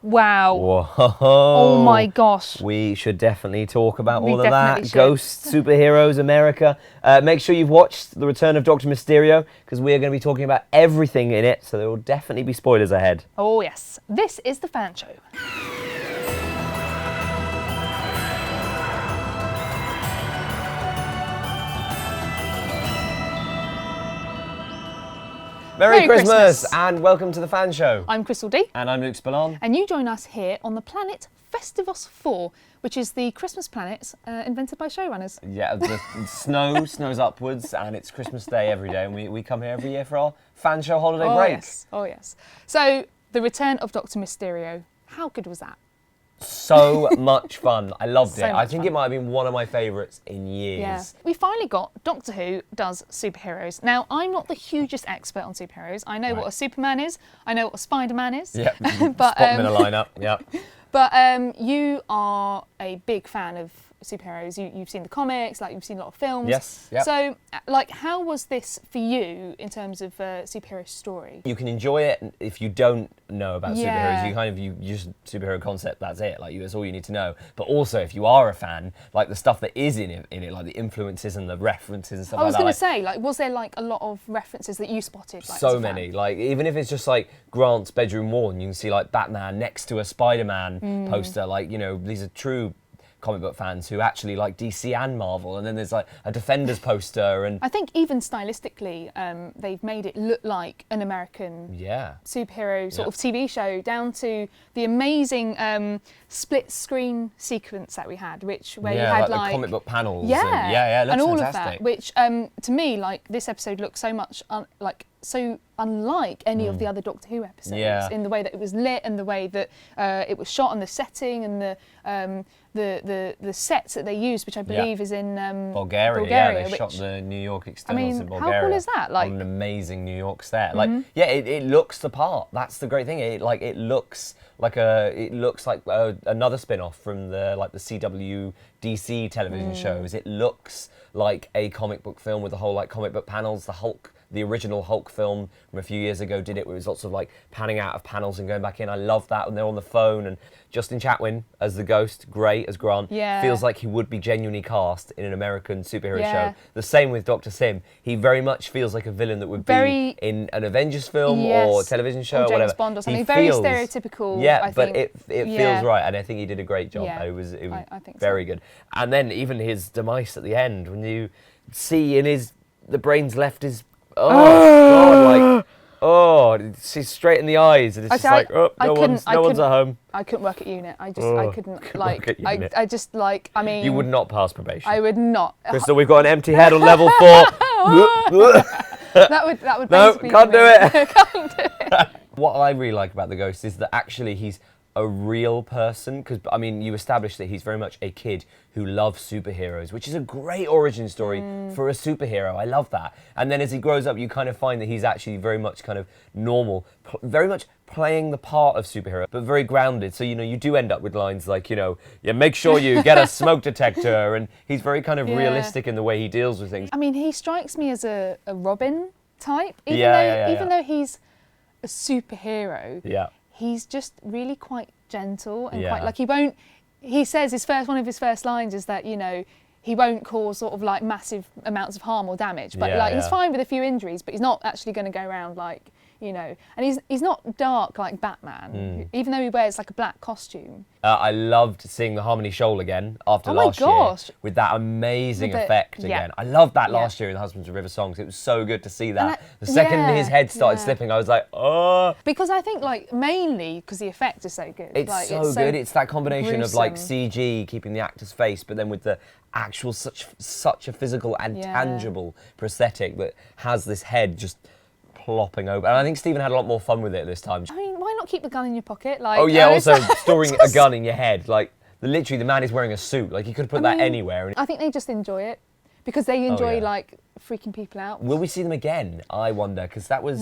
Wow. Whoa. Oh my gosh. We should definitely talk about We all of that. definitely should. Ghosts, superheroes, America. Make sure you've watched The Return of Doctor Mysterio, because we're going to be talking about everything in it, so there will definitely be spoilers ahead. Oh yes. This is the Fan Show. Merry Christmas and welcome to the Fan Show. I'm Christel D. And I'm Luke Spillane. And you join us here on the planet Festivus 4, which is the Christmas planet invented by showrunners. Yeah, the snows upwards, and it's Christmas Day every day, and we come here every year for our Fan Show holiday break. Yes. Oh yes. So, The Return of Doctor Mysterio. How good was that? So much fun. I loved it. So I much think fun. it might have been one of my favourites in years. Yeah. We finally got Doctor Who does superheroes. Now, I'm not the hugest expert on superheroes. I know what a Superman is. I know what a Spider-Man is. Yeah, but, spot them in a lineup. Yeah. But you are a big fan of superheroes. You've seen the comics, like you've seen a lot of films. Yes. Yep. So, like, how was this for you in terms of superhero story? You can enjoy it if you don't know about Yeah. superheroes. You just superhero concept. That's it. Like that's all you need to know. But also, if you are a fan, like the stuff that is in it, like the influences and the references and stuff I was like that. going to say, like, was there like a lot of references that you spotted? Like, So as a many, fan? like even if it's just like Grant's bedroom wall and you can see like Batman next to a Spider-Man poster, like, you know, these are true comic book fans who actually like DC and Marvel, and then there's like a Defenders poster, and I think even stylistically, they've made it look like an American superhero sort of TV show, down to the amazing split screen sequence that we had, where you had like the comic book panels, it looks and all fantastic. of that, which to me, like, this episode looks so much so unlike any of the other Doctor Who episodes, in the way that it was lit and the way that it was shot and the setting and the sets that they used, which I believe is in Bulgaria. Yeah, they shot the New York externals in Bulgaria. How cool is that? Like, on an amazing New York set. Like, it looks the part. That's the great thing. It looks like another spin-off from the CW DC television shows. It looks like a comic book film with the whole like comic book panels. The original Hulk film from a few years ago did it, where it was lots of like panning out of panels and going back in. I love that when they're on the phone, and Justin Chatwin as the Ghost, great as Grant. Yeah. Feels like he would be genuinely cast in an American superhero show. The same with Dr. Sim. He very much feels like a villain that would be in an Avengers film or television show or or whatever. James Bond or something. Very stereotypical. Yeah, I but think. it feels right, and I think he did a great job. Yeah, It was I think very good. And then even his demise at the end, when you see the brains left his God, like, she's straight in the eyes, and it's no one's at home. I couldn't work at unit. I couldn't like. I just like. I mean, You would not pass probation. I would not. Crystal, we've got an empty head on level 4. that would No, basically can't be do me. it. Can't do it. What I really like about the Ghost is that actually he's a real person, because I mean, you established that he's very much a kid who loves superheroes, which is a great origin story for a superhero. I love that. And then as he grows up, you kind of find that he's actually very much kind of normal, very much playing the part of superhero, but very grounded. So, you know, you do end up with lines like, you know, make sure you get a smoke detector, and he's very kind of realistic in the way he deals with things. I mean, he strikes me as a Robin type, even though he's a superhero. Yeah. He's just really quite gentle and quite like he says one of his first lines is that, you know, he won't cause sort of like massive amounts of harm or damage, but he's fine with a few injuries, but he's not actually going to go around like, you know, and he's not dark like Batman, even though he wears like a black costume. I loved seeing the Harmony Shoal again after last year with that amazing effect again. I loved that last year in the Husbands of River songs. It was so good to see that. The second his head started slipping, I was like, oh. Because I think like mainly because the effect is so good. It's so good. It's that combination of like CG keeping the actor's face, but then with the actual such a physical and tangible prosthetic that has this head just plopping over. And I think Stephen had a lot more fun with it this time. I mean, why not keep the gun in your pocket? Like, also storing a gun in your head. Like, literally, the man is wearing a suit. Like, you could have put that anywhere. I think they just enjoy it. because they enjoy like freaking people out. Will we see them again? I wonder, because that was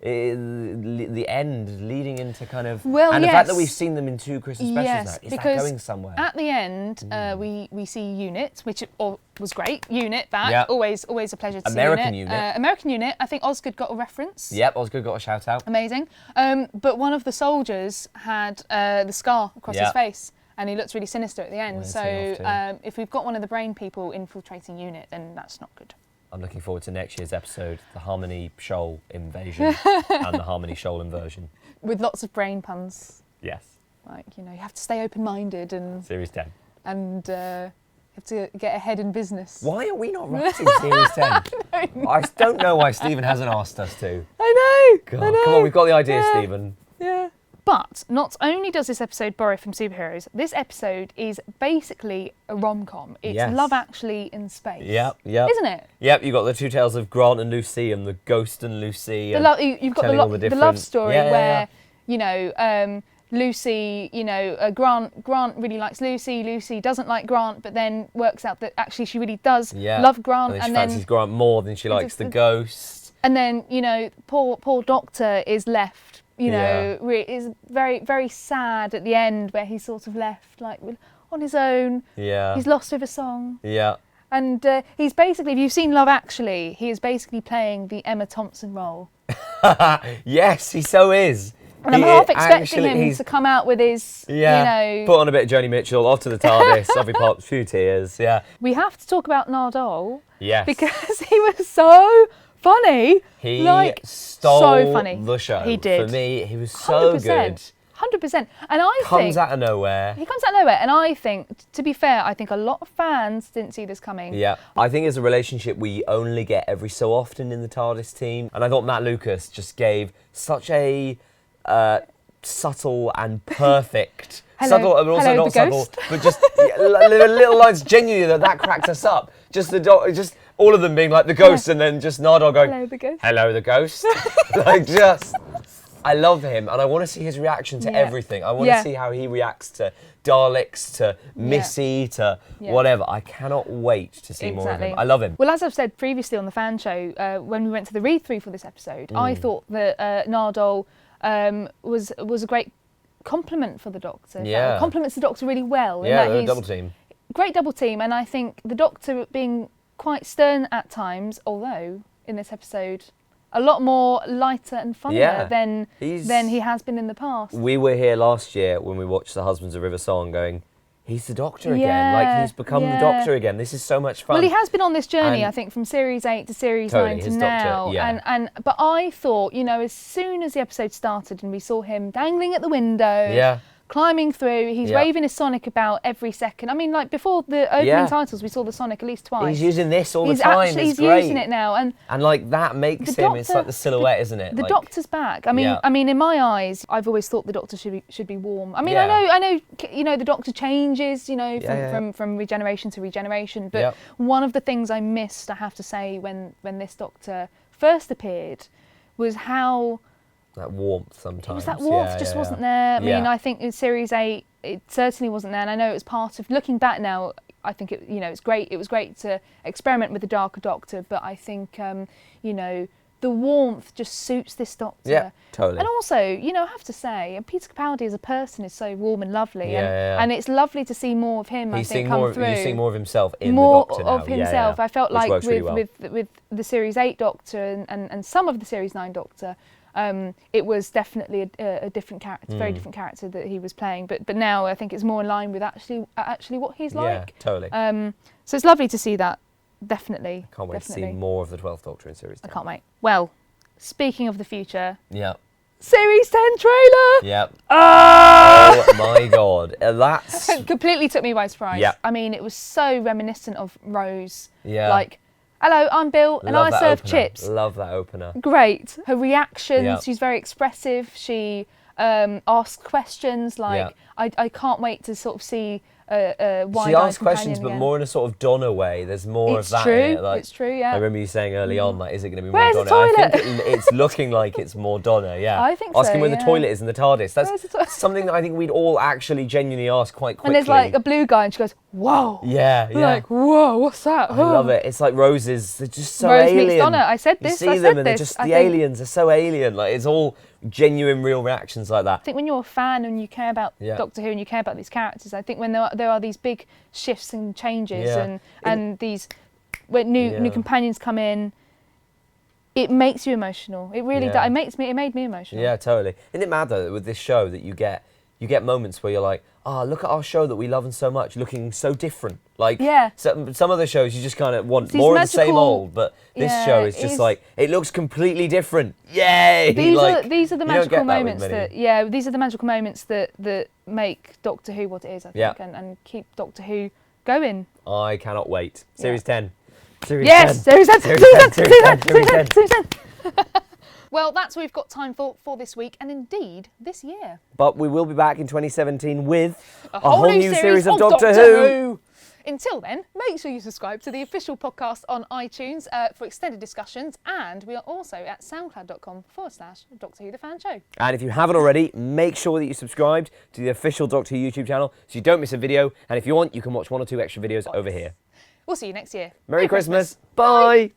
the end leading into kind of... and the fact that we've seen them in 2 Christmas specials now, is that going somewhere? At the end, we see Unit, which was great. Unit back, always a pleasure to see Unit. American Unit, I think Osgood got a reference. Yep, Osgood got a shout out. Amazing. But one of the soldiers had the scar across his face, and he looked really sinister at the end. So if we've got one of the brain people infiltrating Unit, then that's not good. I'm looking forward to next year's episode, the Harmony Shoal invasion and the Harmony Shoal inversion. With lots of brain puns. Yes. Like, you have to stay open-minded and... Series 10. And you have to get ahead in business. Why are we not writing Series 10? I don't know why Stephen hasn't asked us to. I know! God, come on, we've got the idea, Stephen. Yeah. But not only does this episode borrow from superheroes, this episode is basically a rom-com. It's Love Actually in space. Yep. Isn't it? Yep, you've got the 2 tales of Grant and Lucy and the Ghost and Lucy. You've got the love story where, Lucy, Grant really likes Lucy. Lucy doesn't like Grant, but then works out that actually she really does love Grant. And then she fancies Grant more than she likes the Ghost. And then, poor Doctor is left. Is very, very sad at the end where he's sort of left on his own. Yeah. He's lost with a song. Yeah. And he's basically, if you've seen Love Actually, he is basically playing the Emma Thompson role. Yes, he so is. And I'm half expecting him to come out with his, put on a bit of Joni Mitchell, off to the TARDIS, off he pops, few tears, We have to talk about Nardole. Yes. Because he was so funny. He stole so funny. The show. He did. For me, he was so 100%. good. 100%. And I think... Comes out of nowhere. He comes out of nowhere. And I think, to be fair, I think a lot of fans didn't see this coming. Yeah. I think it's a relationship we only get every so often in the TARDIS team. And I thought Matt Lucas just gave such a subtle and perfect... subtle, but also not subtle, but just little lines genuinely that cracked us up. Just all of them being like the Ghost, and then just Nardole going, "Hello, the Ghost." Hello, the Ghost. I love him, and I want to see his reaction to everything. I want to see how he reacts to Daleks, to Missy, to whatever. I cannot wait to see more of him. I love him. Well, as I've said previously on the fan show, when we went to the read-through for this episode, I thought that Nardole was a great compliment for the Doctor. Yeah. Compliments the Doctor really well. Yeah, they're a double team. Great double team, and I think the Doctor being quite stern at times, although in this episode a lot more lighter and funnier than he has been in the past. We were here last year when we watched The Husbands of River Song going, he's the Doctor again. Like, he's become the Doctor again. This is so much fun. Well, he has been on this journey, I think, from Series 8 to Series 9 to now. Doctor, but I thought, as soon as the episode started and we saw him dangling at the window, climbing through, he's waving his Sonic about every second. I mean, like, before the opening titles, we saw the Sonic at least twice. He's using this all the time. He's using it now. And like, that makes him, it's like the silhouette, isn't it? The Doctor's back. I mean, in my eyes, I've always thought the Doctor should be warm. I mean, I know, the Doctor changes, from regeneration to regeneration. But one of the things I missed, I have to say, when this Doctor first appeared, was how... that warmth sometimes. It was that warmth just wasn't there. I mean, I think in Series 8, it certainly wasn't there. And I know it was part of, looking back now, I think it's great. It was great to experiment with the darker Doctor, but I think, the warmth just suits this Doctor. Yeah, totally. And also, I have to say, Peter Capaldi as a person is so warm and lovely. And it's lovely to see more of him, He's I think, come through. You're seeing more of himself in the Doctor now. More of himself. I felt like with the Series 8 Doctor and some of the Series 9 Doctor, it was definitely a different character, very different character that he was playing. But now I think it's more in line with actually what he's like. Yeah, totally. So it's lovely to see that. Definitely. Can't wait to see more of the 12th Doctor in Series 10. I can't wait. Well, speaking of the future. Yeah. Series 10 trailer. Yep. Oh my God, that's completely took me by surprise. Yep. I mean, it was so reminiscent of Rose. Yeah. Like, hello, I'm Bill, and I serve chips. Love that opener. Great. Her reactions, she's very expressive. She asks questions like, I can't wait to sort of see why. She asks questions, but more in a sort of Donna way. There's more of that true. in it. Like, it's true, yeah. I remember you saying early on, like, is it going to be Where's more the Donna? toilet? I think it's looking like it's more Donna, yeah. I think so, asking where the toilet is in the TARDIS. Where's the That's something that I think we'd all actually genuinely ask quite quickly. And there's like a blue guy, and she goes, whoa. Yeah, yeah. Like, whoa, what's that? I love it. It's like roses. They're just so Rose alien. meets Donna. I said this. You see them and they're just the aliens are so alien. Like it's all genuine, real reactions like that. I think when you're a fan and you care about Doctor Who and you care about these characters, I think when there are these big shifts and changes and these when new companions come in, it makes you emotional. It really does. It made me emotional. Yeah, totally. Isn't it mad though with this show that you get moments where you're like, oh, look at our show that we love and so much, looking so different. Like, some other shows you just kind of want more of the same old, but this show is just like, it looks completely different. Yay! These are the magical moments these are the magical moments that make Doctor Who what it is, I think, and keep Doctor Who going. I cannot wait. Series 10. Series 10. Series 10. Well, that's what we've got time for this week, and indeed this year. But we will be back in 2017 with a whole new series of Doctor Who. Until then, make sure you subscribe to the official podcast on iTunes for extended discussions, and we are also at soundcloud.com/Doctor Who The Fan Show. And if you haven't already, make sure that you subscribed to the official Doctor Who YouTube channel so you don't miss a video, and if you want, you can watch 1 or 2 extra videos over here. We'll see you next year. Merry Christmas. Bye.